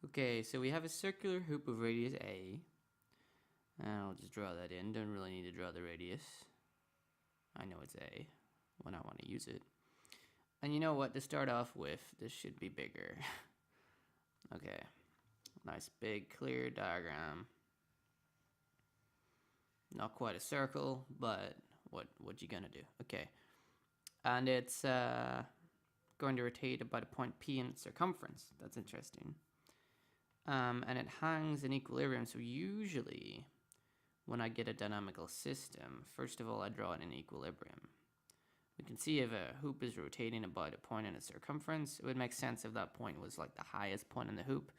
Okay, so we have a circular hoop of radius A. And I'll just draw that in. Don't really need to draw the radius. I know it's A when I want to use it. And you know what? To start off with, this should be bigger. Okay. Nice big clear diagram. Not quite a circle, but what you gonna do? Okay. And it's going to rotate about a point P in its circumference. That's interesting. And it hangs in equilibrium. So usually when I get a dynamical system, first of all, I draw it in equilibrium. We can see if a hoop is rotating about a point in its circumference, it would make sense if that point was like the highest point in the hoop,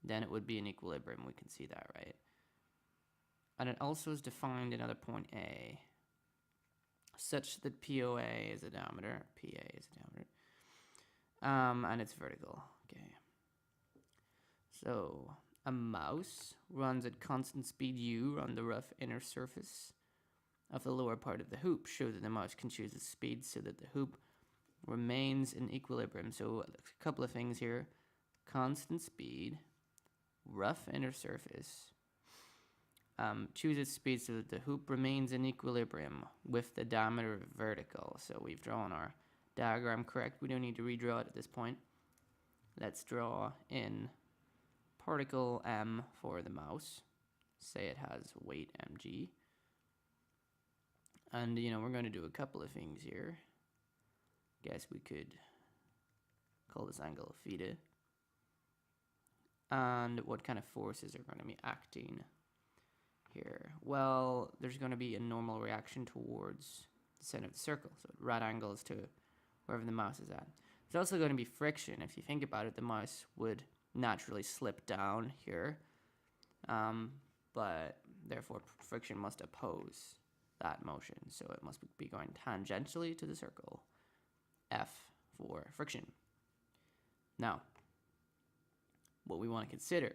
then it would be in equilibrium. We can see that, right? And it also is defined another point A, such that POA is a diameter, PA is a diameter, and it's vertical. Okay. So a mouse runs at constant speed u on the rough inner surface of the lower part of the hoop. Show that the mouse can choose its speed so that the hoop remains in equilibrium. So a couple of things here. Constant speed, rough inner surface. Choose its speed so that the hoop remains in equilibrium with the diameter vertical. So we've drawn our diagram correct. We don't need to redraw it at this point. Let's draw in particle m for the mouse. Say it has weight mg. And, we're going to do a couple of things here. Guess we could call this angle theta. And what kind of forces are going to be acting here? Well, there's going to be a normal reaction towards the center of the circle. So right angles to wherever the mouse is at. There's also going to be friction. If you think about it, the mouse would naturally slip down here. But therefore, friction must oppose that motion. So it must be going tangentially to the circle. F for friction. Now, what we want to consider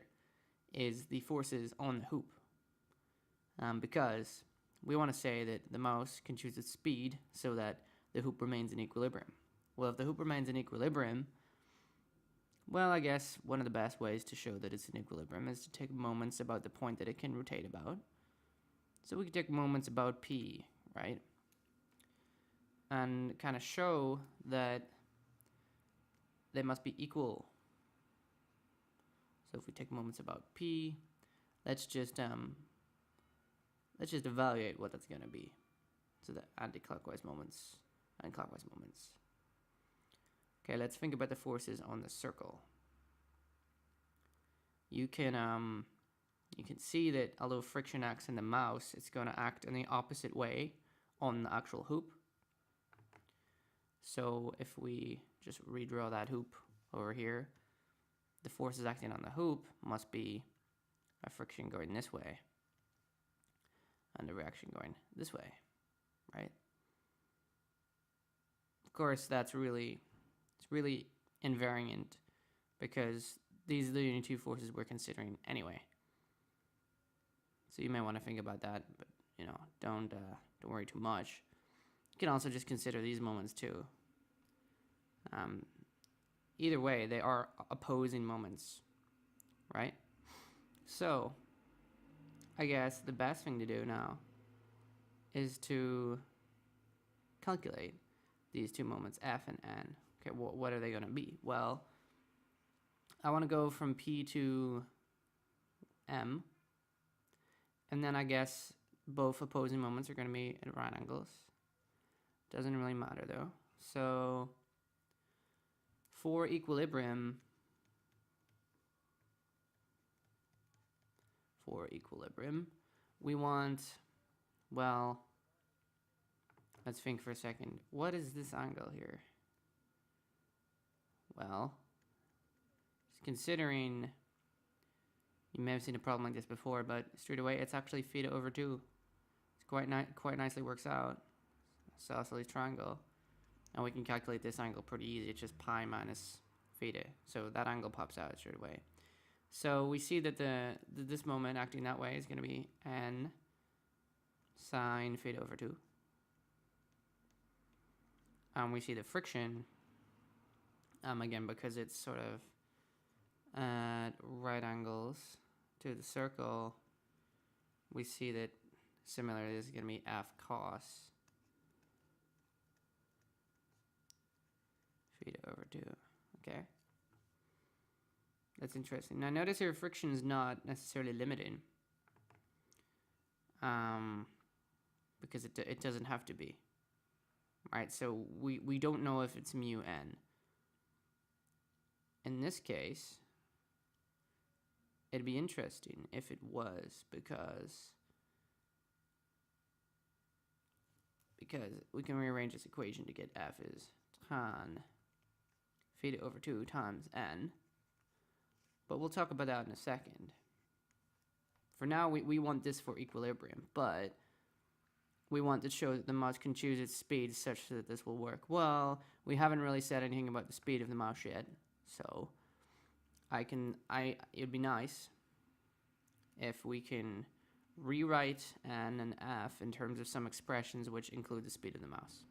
is the forces on the hoop. Because we want to say that the mouse can choose its speed so that the hoop remains in equilibrium. Well, if the hoop remains in equilibrium, well, I guess one of the best ways to show that it's in equilibrium is to take moments about the point that it can rotate about. So we can take moments about P, right? And kind of show that they must be equal. So if we take moments about P, let's just evaluate what that's going to be. So the anti-clockwise moments and clockwise moments. Okay, let's think about the forces on the circle. You can see that although friction acts in the mouse, it's going to act in the opposite way on the actual hoop. So if we just redraw that hoop over here, the forces acting on the hoop must be a friction going this way and a reaction going this way, right? Of course, it's really invariant because these are the only two forces we're considering anyway. So you may want to think about that, but don't worry too much. You can also just consider these moments too. Either way, they are opposing moments, right? So I guess the best thing to do now is to calculate these two moments, F and N. Okay, what are they going to be? Well, I want to go from P to M, and then I guess both opposing moments are going to be at right angles. Doesn't really matter though. So for equilibrium, we want, well, let's think for a second. What is this angle here? Well, considering, you may have seen a problem like this before, but straight away it's actually theta over 2. It's quite nicely works out. Isosceles triangle. And we can calculate this angle pretty easy. It's just pi minus theta. So that angle pops out straight away. So we see that this moment acting that way is going to be n sine theta over 2. We see the friction, again, because it's sort of at right angles to the circle, we see that similarly this is going to be f cos theta over 2. Okay. That's interesting. Now notice here friction is not necessarily limiting. Because it doesn't have to be. Right, so we don't know if it's mu n. In this case, it'd be interesting if it was, because we can rearrange this equation to get f is tan theta over 2 times n. But we'll talk about that in a second. For now, we want this for equilibrium, but we want to show that the mouse can choose its speed such that this will work well. We haven't really said anything about the speed of the mouse yet, so it'd be nice if we can rewrite n and f in terms of some expressions which include the speed of the mouse.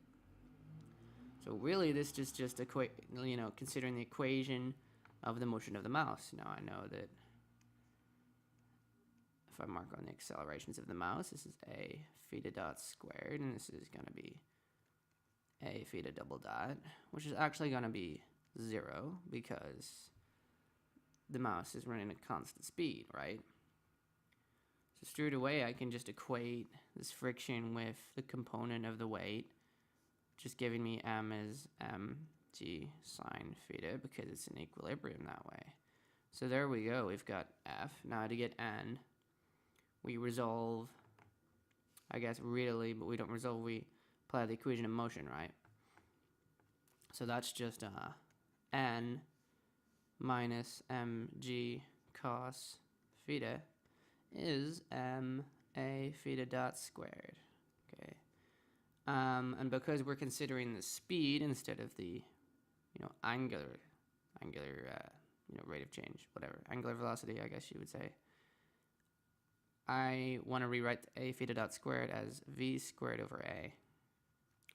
So really, this is just considering the equation of the motion of the mouse. Now I know that if I mark on the accelerations of the mouse, this is a theta dot squared, and this is going to be a theta double dot, which is actually going to be 0 because the mouse is running at constant speed, right? So straight away, I can just equate this friction with the component of the weight, just giving me m as mg sine theta because it's in equilibrium that way. So there we go. We've got f. Now to get n, we resolve, I guess really, but we don't resolve, we apply the equation of motion, right? So that's just n minus mg cos theta is a theta dot squared. Okay. And because we're considering the speed instead of the, angular rate of change, whatever, angular velocity, I guess you would say, I want to rewrite a theta dot squared as v squared over a,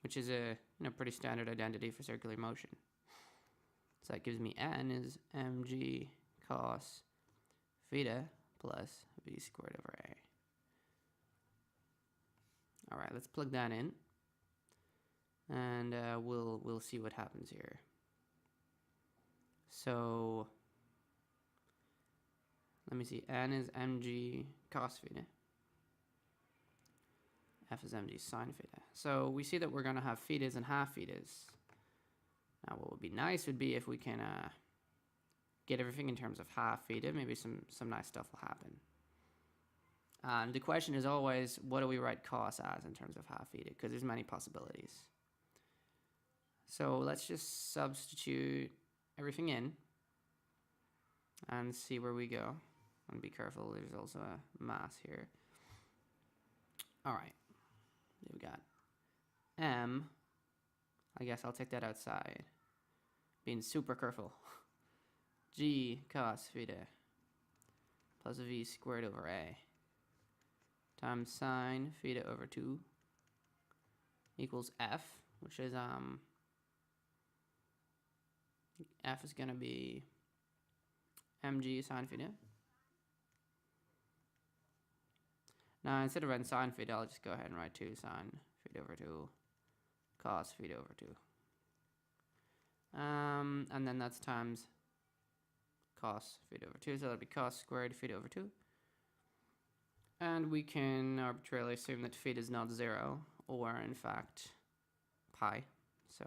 which is a pretty standard identity for circular motion. So that gives me n is mg cos theta plus v squared over a. All right, let's plug that in, and we'll see what happens here. So let me see. N is mg cos theta. F is mg sine theta. So we see that we're going to have thetas and half thetas. Now what would be nice would be if we can get everything in terms of half theta. Maybe some nice stuff will happen. And the question is always, what do we write cos as in terms of half theta? Because there's many possibilities. So let's just substitute everything in and see where we go. And be careful, there's also a mass here. All right, we've got m. I guess I'll take that outside. Being super careful. G cos theta plus v squared over a times sine theta over 2 equals f, which is f is going to be mg sine theta. Now instead of writing sine theta, I'll just go ahead and write 2 sine theta over 2 cos theta over 2. And then that's times cos theta over 2, so that'll be cos squared theta over 2. And we can arbitrarily assume that theta is not 0, or in fact pi. So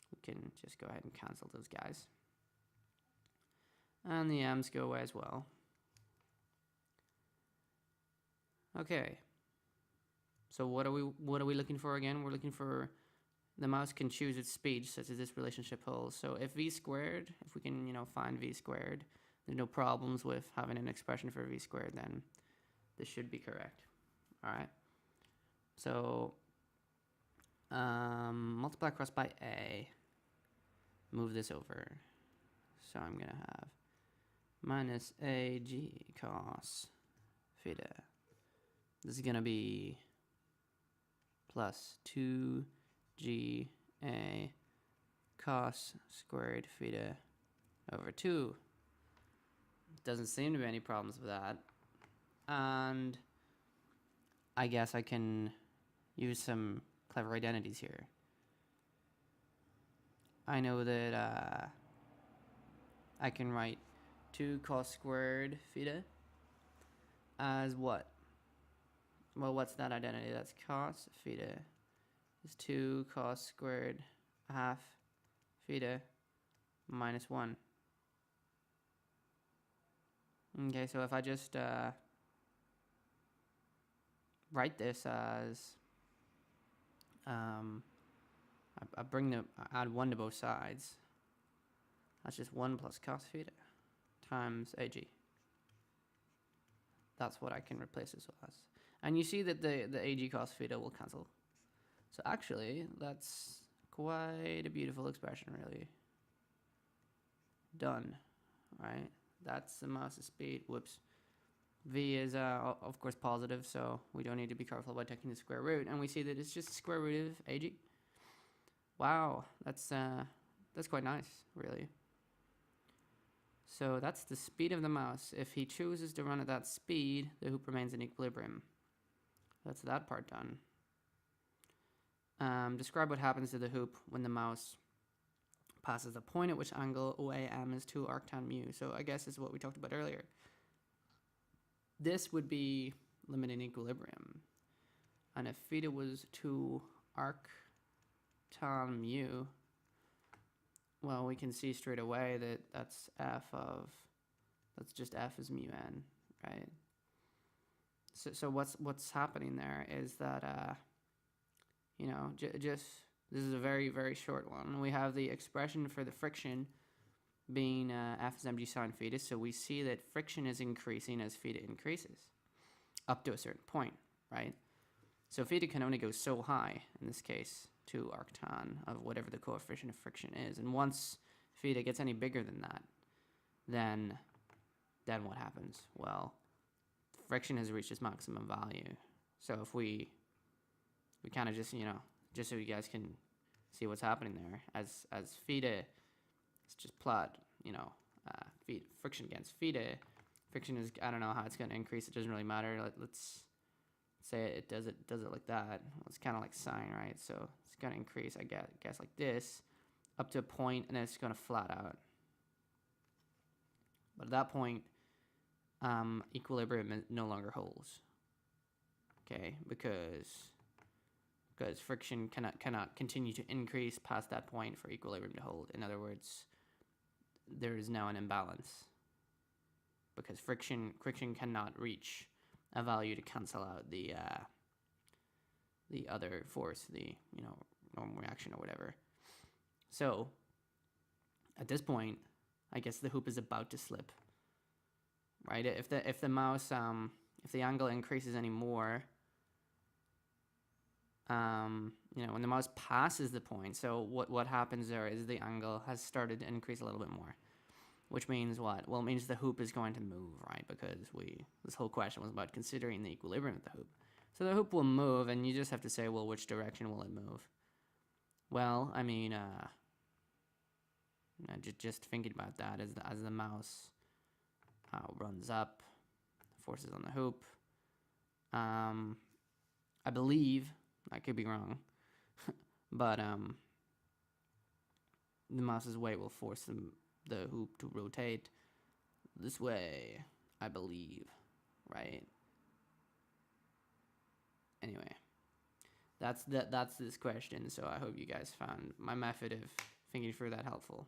we can just go ahead and cancel those guys. And the m's go away as well. Okay. So what are we looking for again? We're looking for the mouse can choose its speed such as this relationship holds. So if v squared, if we can, find v squared, there's no problems with having an expression for v squared, then this should be correct. All right. So multiply across by a, move this over. So I'm going to have minus ag cos theta. This is going to be plus 2ga cos squared theta over 2. doesn't seem to be any problems with that. And I guess I can use some clever identities here. I know that I can write 2 cos squared theta as what? Well, what's that identity? That's cos theta is 2 cos squared half theta minus 1. Okay, so if I just write this as I add 1 to both sides. That's just 1 plus cos theta times AG. That's what I can replace this as. And you see that the AG cos theta will cancel. So actually, that's quite a beautiful expression, really. Done, right? That's the mouse's speed. Whoops. V is, of course, positive, so we don't need to be careful about taking the square root. And we see that it's just square root of AG. Wow, that's quite nice, really. So that's the speed of the mouse. If he chooses to run at that speed, the hoop remains in equilibrium. That's that part done. Describe what happens to the hoop when the mouse passes a point at which angle OAM is 2 arctan mu. So I guess this is what we talked about earlier. This would be limiting equilibrium. And if theta was 2 arctan mu, well, we can see straight away that that's just f is mu n, right? So what's happening there is that, you know, just, this is a very, very short one. We have the expression for the friction being f is mg sine theta, so we see that friction is increasing as theta increases up to a certain point, right? So theta can only go so high, in this case, 2 arctan of whatever the coefficient of friction is. And once theta gets any bigger than that, then what happens? Well, friction has reached its maximum value. So if we kind of just, you know, just so you guys can see what's happening there, as theta, let's just plot, you know, friction against theta. Friction is, I don't know how it's going to increase. It doesn't really matter. Let's say it does it like that. Well, it's kind of like sine, right? So it's going to increase, I guess like this, up to a point, and then it's going to flat out. But at that point, equilibrium no longer holds. Okay, because friction cannot continue to increase past that point for equilibrium to hold. In other words, there is now an imbalance because friction cannot reach a value to cancel out the other force, the, you know, normal reaction or whatever. So at this point, I guess the hoop is about to slip, right? If the mouse if the angle increases any more, you know, when the mouse passes the point, so what happens there is the angle has started to increase a little bit more, which means what? Well, it means the hoop is going to move, right? Because this whole question was about considering the equilibrium of the hoop. So the hoop will move, and you just have to say, well, which direction will it move? Well, I mean, just thinking about that as the mouse runs up, forces on the hoop. I believe, I could be wrong, but the mouse's weight will force the hoop to rotate this way, I believe, right? Anyway, that's this question, so I hope you guys found my method of thinking through that helpful.